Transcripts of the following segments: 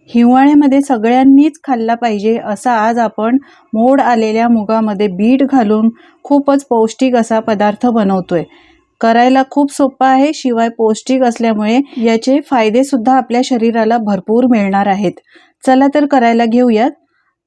हिवाळ्यामध्ये सगळ्यांनीच खाल्ला पाहिजे असा आज आपण मोड आलेल्या मुगामध्ये बीट घालून खूपच पौष्टिक असा पदार्थ बनवतोय। करायला खूप सोपा आहे, शिवाय पौष्टिक असल्यामुळे याचे फायदे सुद्धा आपल्या शरीराला भरपूर मिळणार आहेत। चला तर करायला घेऊयात।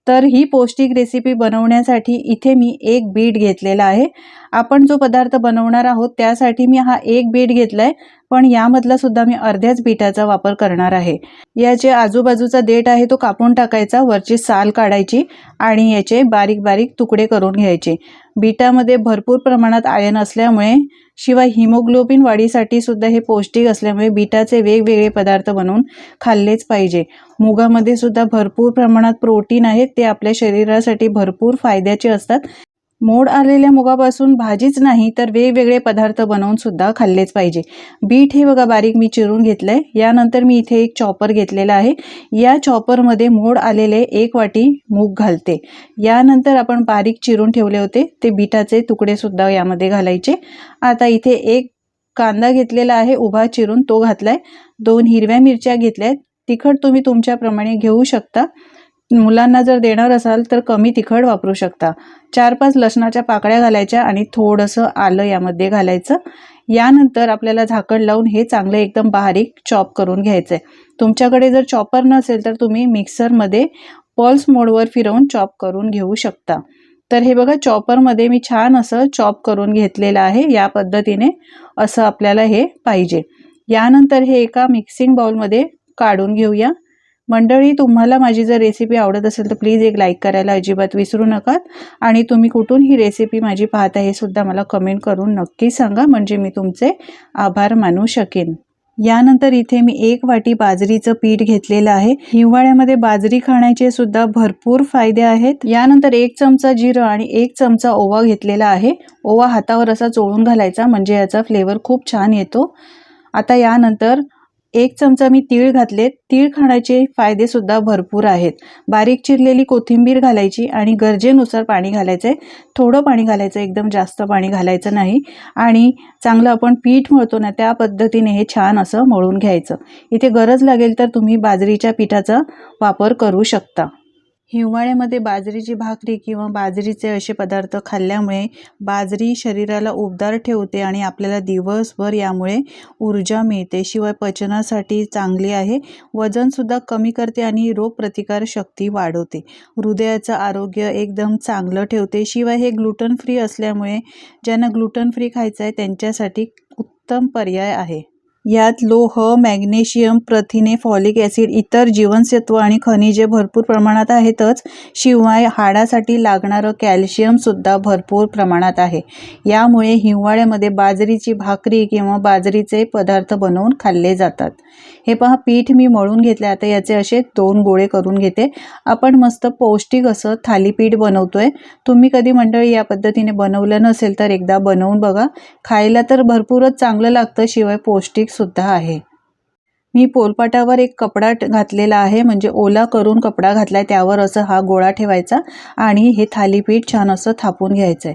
तर ही पौष्टिक रेसिपी बनवण्यासाठी इथे मी एक बीट घेतलेला आहे। आपण जो पदार्थ बनवणार आहोत त्यासाठी मी हा एक बीट घेतलाय, पण यामधला सुद्धा मी अर्ध्याच बीटाचा वापर करणार आहे। याचे आजूबाजूचा देठ आहे तो कापून टाकायचा, वरची साल काढायची आणि याचे बारीक बारीक तुकडे करून घ्यायचे। बीटामध्ये भरपूर प्रमाणात आयर्न असल्यामुळे शिवाय हिमोग्लोबिन वाढीसाठी सुद्धा हे पौष्टिक असल्यामुळे बीटाचे वेगवेगळे पदार्थ बनवून खाल्लेच पाहिजे। मुगामध्ये सुद्धा भरपूर प्रमाणात प्रोटीन आहे, ते आपल्या शरीरासाठी भरपूर फायद्याचे असतात। मोड आलेल्या मुगापासून भाजीच नाही तर वेगवेगळे पदार्थ बनवून सुद्धा खाल्लेच पाहिजे। बीट हे बघा बारीक मी चिरून घेतलंय। यानंतर मी इथे एक चॉपर घेतलेला आहे। या चॉपरमध्ये मोड आलेले 1 वाटी मूग घालते। यानंतर आपण बारीक चिरून ठेवले होते ते बीटाचे तुकडे सुद्धा यामध्ये घालायचे। आता इथे एक कांदा घेतलेला आहे उभा चिरून, तो घातलाय। 2 हिरव्या मिरच्या घेतल्यात। तिखट तुम्ही तुमच्याप्रमाणे घेऊ शकता। मुलांना जर देणार असाल तर कमी तिखट वापरू शकता। 4-5 लसणाच्या पाकळ्या घालायच्या आणि थोडंसं आलं यामध्ये घालायचं। यानंतर आपल्याला झाकण लावून हे चांगलं एकदम बारीक चॉप करून घ्यायचंय। तुमच्याकडे जर चॉपर नसेल तर तुम्ही मिक्सरमध्ये पल्स मोडवर फिरवून चॉप करून घेऊ शकता। तर हे बघा चॉपरमध्ये मी छान असं चॉप करून घेतलेलं आहे। या पद्धतीने असं आपल्याला हे पाहिजे। यानंतर हे एका मिक्सिंग बाउलमध्ये काढून घेऊया। मंडळी, तुम्हाला माझी जर रेसिपी आवडत असेल तर प्लीज एक लाईक करायला अजिबात विसरू नका आणि तुम्ही कुठून ही रेसिपी माझी पाहता हे सुद्धा मला कमेंट करून नक्की सांगा, म्हणजे मी तुमचे आभार मानू शकेन। यानंतर इथे मी 1 वाटी बाजरीचं पीठ घेतलेलं आहे। हिवाळ्यामध्ये बाजरी खाण्याचे सुद्धा भरपूर फायदे आहेत। यानंतर 1 चमचा जिरं आणि 1 चमचा ओवा घेतलेला आहे। ओवा हातावर असा चोळून घालायचा, म्हणजे याचा फ्लेवर खूप छान येतो। आता यानंतर 1 चमचा मी तीळ घातले। तीळ खाण्याचे फायदे सुद्धा भरपूर आहेत। बारीक चिरलेली कोथिंबीर घालायची आणि गरजेनुसार पाणी घालायचे। थोडं पाणी घालायचं, एकदम जास्त पाणी घालायचं नाही। आणि चांगलं आपण पीठ मळतो ना त्या पद्धतीने हे छान असं मळून घ्यायचं। इथे गरज लागेल तर तुम्ही बाजरीच्या पिठाचा वापर करू शकता। हिवाळ्यामध्ये बाजरीची भाकरी किंवा बाजरीचे असे पदार्थ खाल्ल्यामुळे बाजरी शरीराला उबदार ठेवते आणि आपल्याला दिवसभर यामुळे ऊर्जा मिळते। शिवाय पचनासाठी चांगली आहे, वजन सुद्धा कमी करते आणि रोगप्रतिकार शक्ती वाढवते। हृदयाचं आरोग्य एकदम चांगलं ठेवते। शिवाय हे ग्लुटन फ्री असल्यामुळे ज्यांना ग्लुटन फ्री खायचं आहे त्यांच्यासाठी उत्तम पर्याय आहे। यात लोह, मॅग्नेशियम, प्रथिने, फॉलिक ॲसिड, इतर जीवनसत्व आणि खनिजे भरपूर प्रमाणात आहेतच, शिवाय हाडासाठी लागणारं कॅल्शियम सुद्धा भरपूर प्रमाणात आहे। यामुळे हिवाळ्यामध्ये बाजरीची भाकरी किंवा बाजरीचे पदार्थ बनवून खाल्ले जातात। हे पहा पीठ मी मळून घेतले। आता याचे असे 2 गोळे करून घेते। आपण मस्त पौष्टिक असं थालीपीठ बनवतोय। तुम्ही कधी मंडळी या पद्धतीने बनवलं नसेल तर एकदा बनवून बघा। खायला तर भरपूरच चांगलं लागतं, शिवाय पौष्टिक सुद्धा आहे। मी पोलपाटावर एक कपडा घातलेला आहे, म्हणजे ओला करून कपडा घातलाय, त्यावर असं हा गोळा ठेवायचा आणि हे थालीपीठ छान असं थापून घ्यायचंय।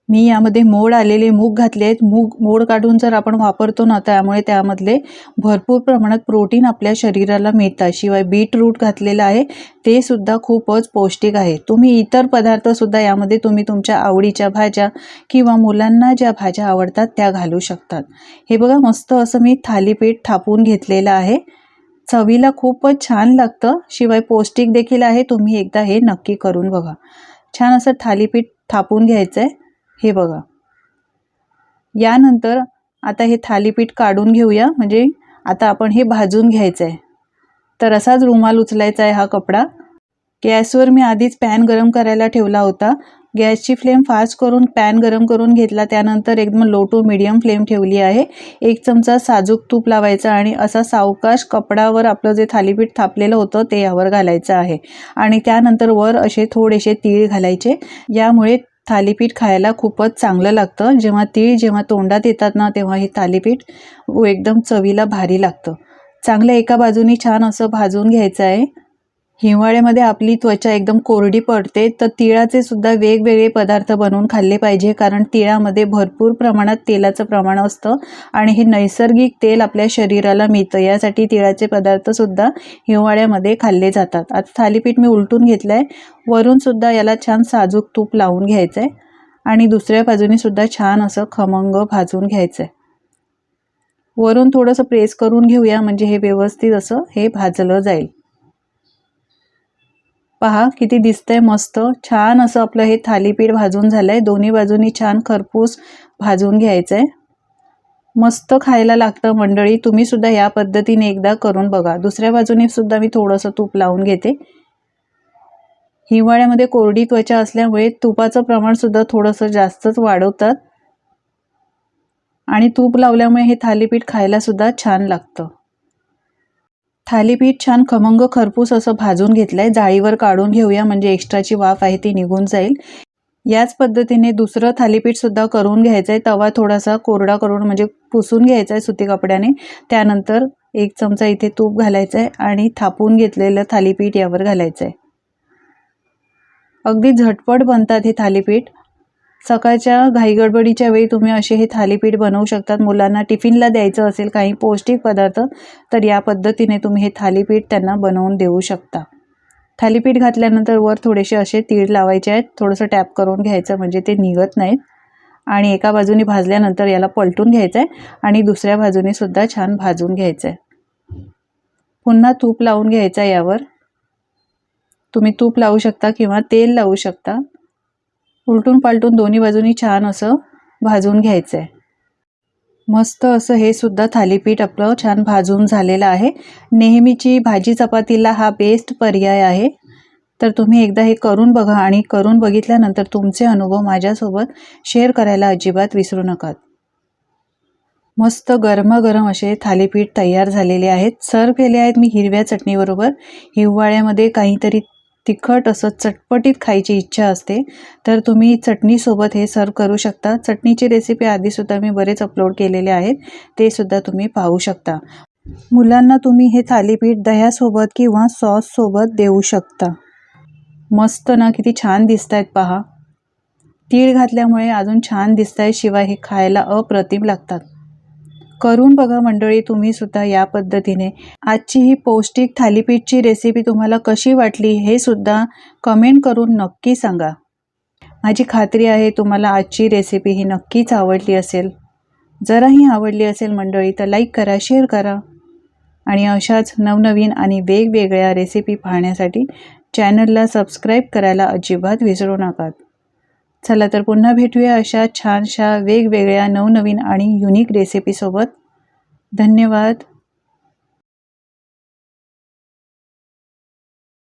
मी यामध्ये मोड आलेले मूग घातले आहेत। मोड काढून जर आपण वापरतो ना त्यामुळे त्यामधले भरपूर प्रमाणात प्रोटीन आपल्या शरीराला मिळतात। शिवाय बीटरूट घातलेलं आहे, ते सुद्धा खूपच पौष्टिक आहे। तुम्ही इतर पदार्थ सुद्धा यामध्ये तुम्ही तुमच्या आवडीच्या भाज्या किंवा मुलांना ज्या भाज्या आवडतात त्या घालू शकतात। हे बघा मस्त असं मी थालीपीठ थापून घेतलेलं आहे। चवीला खूपच छान लागतं, शिवाय पौष्टिक देखील आहे। तुम्ही एकदा हे नक्की करून बघा। छान असं थालीपीठ थापून घ्यायचंय। हे बघा। यानंतर आता हे थालीपीठ काढून घेऊया, म्हणजे आता आपण हे भाजून घ्यायचंय। तर असाच रुमाल उचलायचा आहे हा कपडा। गॅसवर मी आधीच पॅन गरम करायला ठेवला होता। गॅसची फ्लेम फास्ट करून पॅन गरम करून घेतला। त्यानंतर एकदम लो टू मीडियम फ्लेम ठेवली आहे। 1 चमचा साजूक तूप लावायचा आणि असा सावकाश कपडावर आपलं जे थालीपीठ थापलेलं होतं ते यावर घालायचं आहे आणि त्यानंतर वर असे थोडेसे तीळ घालायचे। यामुळे थालीपीठ खायला खूपच चांगलं लागतं। जेव्हा तोंडात येतात ना तेव्हा हे थालीपीठ एकदम चवीला भारी लागतं। चांगलं एका बाजूनी छान असं भाजून घ्यायचं आहे। हिवाळ्यामध्ये आपली त्वचा एकदम कोरडी पडते, तर तिळाचे सुद्धा वेगवेगळे पदार्थ बनवून खाल्ले पाहिजे, कारण तिळामध्ये भरपूर प्रमाणात तेलाचं प्रमाण असतं आणि हे नैसर्गिक तेल आपल्या शरीराला मिळतं. यासाठी तिळाचे पदार्थ सुद्धा हिवाळ्यामध्ये खाल्ले जातात. आता थालीपीठ मी उलटून घेतलं आहे. वरून सुद्धा याला छान साजूक तूप लावून घ्यायचं आहे आणि दुसऱ्या बाजूने सुद्धा छान असं खमंग भाजून घ्यायचं आहे. वरून थोडंसं प्रेस करून घेऊया, म्हणजे हे व्यवस्थित असं हे भाजलं जाईल. पहा किती दिसतंय मस्त. छान असं आपलं हे थालीपीठ भाजून झालंय. दोन्ही बाजूनी छान खरपूस भाजून घ्यायचंय. मस्त खायला लागतं मंडळी. तुम्ही सुद्धा या पद्धतीने एकदा करून बघा. दुसऱ्या बाजूने सुद्धा मी थोडंसं तूप लावून घेते. हिवाळ्यामध्ये कोरडी त्वचा असल्यामुळे तुपाचं प्रमाण सुद्धा थोडंसं जास्तच वाढवतात आणि तूप लावल्यामुळे हे थालीपीठ खायला सुद्धा छान लागतं. थालीपीठ छान खमंग खरपूस असं भाजून घेतलंय. जाळीवर काढून घेऊया, म्हणजे एक्स्ट्राची वाफ आहे ती निघून जाईल. याच पद्धतीने दुसरं थालीपीठ सुद्धा करून घ्यायचंय. तवा थोडासा कोरडा करून म्हणजे पुसून घ्यायचा आहे सुती कपड्याने. त्यानंतर 1 चमचा इथे तूप घालायचं आहे आणि थापून घेतलेलं थालीपीठ यावर घालायचं आहे. अगदी झटपट बनतात हे थालीपीठ. सकाळच्या घाईगडबडीच्या वेळी तुम्ही असे हे थालीपीठ बनवू शकतात. मुलांना टिफिनला द्यायचं असेल काही पौष्टिक पदार्थ, तर या पद्धतीने तुम्ही हे थालीपीठ त्यांना बनवून देऊ शकता. थालीपीठ घातल्यानंतर वर थोडेसे असे तीळ लावायचे आहेत. थोडंसं टॅप करून घ्यायचं, म्हणजे ते निघत नाहीत. आणि एका बाजूने भाजल्यानंतर याला पलटून घ्यायचं आहे आणि दुसऱ्या बाजूने सुद्धा छान भाजून घ्यायचं आहे. पुन्हा तूप लावून घ्यायचं आहे यावर. तुम्ही तूप लावू शकता किंवा तेल लावू शकता. उलटून पालटून दोन्ही बाजूनी छान असं भाजून घ्यायचं आहे. मस्त असं हे सुद्धा थालीपीठ आपलं छान भाजून झालेलं आहे. नेहमीची भाजी चपातीला हा बेस्ट पर्याय आहे. तर तुम्ही एकदा हे करून बघा आणि करून बघितल्यानंतर तुमचे अनुभव माझ्यासोबत शेअर करायला अजिबात विसरू नका. मस्त गरमागरम असे थालीपीठ तयार झालेले आहेत. सर्व केले आहेत मी हिरव्या चटणीबरोबर. हिवाळ्यामध्ये काहीतरी तिखट असं चटपटीत खायची इच्छा असते, तर तुम्ही चटणीसोबत हे सर्व करू शकता. चटणीची रेसिपी आधीसुद्धा मी बरेच अपलोड केलेले आहेत, ते सुद्धा तुम्ही पाहू शकता. मुलांना तुम्ही हे थालीपीठ दह्यासोबत किंवा सॉससोबत देऊ शकता. मस्त ना, किती छान दिसत आहेत पहा. तीळ घातल्यामुळे अजून छान दिसत आहे, शिवाय हे खायला अप्रतिम लागतात. करून बघा मंडळी तुम्ही सुद्धा या पद्धतीने. आजची ही पौष्टिक थालीपीठची रेसिपी तुम्हाला कशी वाटली हे सुद्धा कमेंट करून नक्की सांगा. माझी खात्री आहे तुम्हाला आजची रेसिपी ही नक्कीच आवडली असेल. जराही आवडली असेल मंडळी तर लाईक करा, शेअर करा आणि अशाच नवनवीन आणि वेगवेगळ्या रेसिपी पाहण्यासाठी चॅनलला सबस्क्राईब करायला अजिबात विसरू नका. चला तर पुन्हा भेटूया अशा छानशा वेगवेगळ्या नवनवीन आणि युनिक रेसिपीसोबत. धन्यवाद.